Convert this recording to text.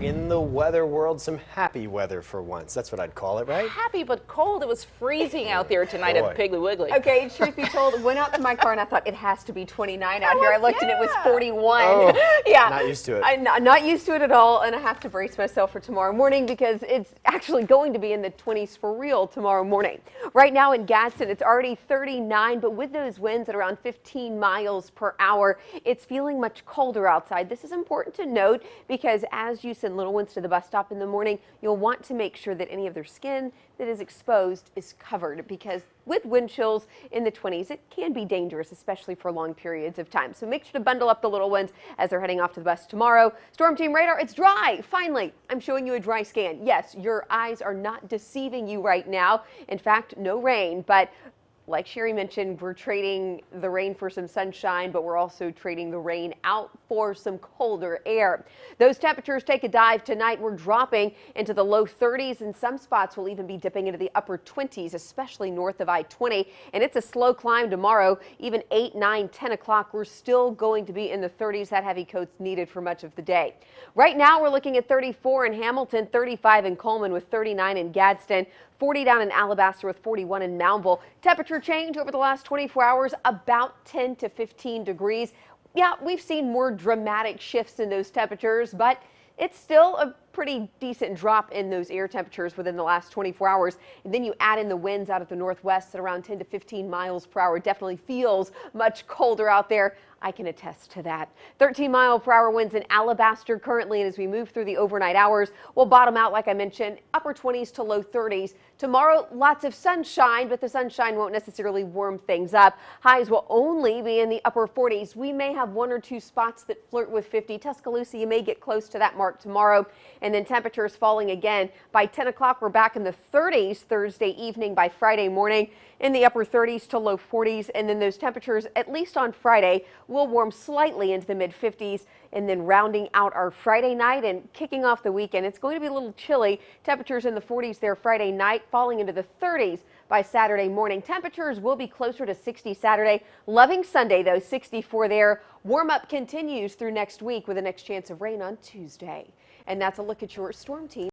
in the weather world, some happy weather for once. That's what I'd call it, right? Happy but cold. It was freezing out there tonight at Piggly Wiggly. Okay, truth be told, went out to my car and I thought it has to be 29 out here. I looked and it was 41. Oh, yeah. Not used to it. I'm not used to it at all, and I have to brace myself for tomorrow morning because it's actually going to be in the 20s for real tomorrow morning. Right now in Gadsden, it's already 39, but with those winds at around 15 miles per hour, it's feeling much colder outside. This is important to note because as you send little ones to the bus stop in the morning, you'll want to make sure that any of their skin that is exposed is covered, because with wind chills in the 20s, it can be dangerous, especially for long periods of time. So make sure to bundle up the little ones as they're heading off to the bus tomorrow. Storm Team Radar, it's dry. Finally, I'm showing you a dry scan. Yes, your eyes are not deceiving you right now. In fact, no rain, but like Sherry mentioned, we're trading the rain for some sunshine, but we're also trading the rain out for some colder air. Those temperatures take a dive tonight. We're dropping into the low 30s, and some spots will even be dipping into the upper 20s, especially north of I-20. And it's a slow climb tomorrow. Even 8, 9, 10 o'clock, we're still going to be in the 30s. That heavy coat's needed for much of the day. Right now, we're looking at 34 in Hamilton, 35 in Coleman with 39 in Gadsden, 40 down in Alabaster with 41 in Moundville. Temperature change over the last 24 hours, about 10 to 15 degrees. Yeah, we've seen more dramatic shifts in those temperatures, but it's still a pretty decent drop in those air temperatures within the last 24 hours. And then you add in the winds out of the northwest at around 10 to 15 miles per hour. It definitely feels much colder out there. I can attest to that. 13-mile-per-hour winds in Alabaster currently, and as we move through the overnight hours, we'll bottom out, like I mentioned, upper 20s to low 30s. Tomorrow, lots of sunshine, but the sunshine won't necessarily warm things up. Highs will only be in the upper 40s. We may have one or two spots that flirt with 50. Tuscaloosa, you may get close to that mark tomorrow. And then temperatures falling again. By 10 o'clock, we're back in the 30s Thursday evening. By Friday morning, in the upper 30s to low 40s. And then those temperatures, at least on Friday, will warm slightly into the mid-50s. And then rounding out our Friday night and kicking off the weekend, it's going to be a little chilly. Temperatures in the 40s there Friday night, falling into the 30s by Saturday morning. Temperatures will be closer to 60 Saturday. Loving Sunday, though, 64 there. Warm up continues through next week with the next chance of rain on Tuesday. And that's a look at your Storm Team.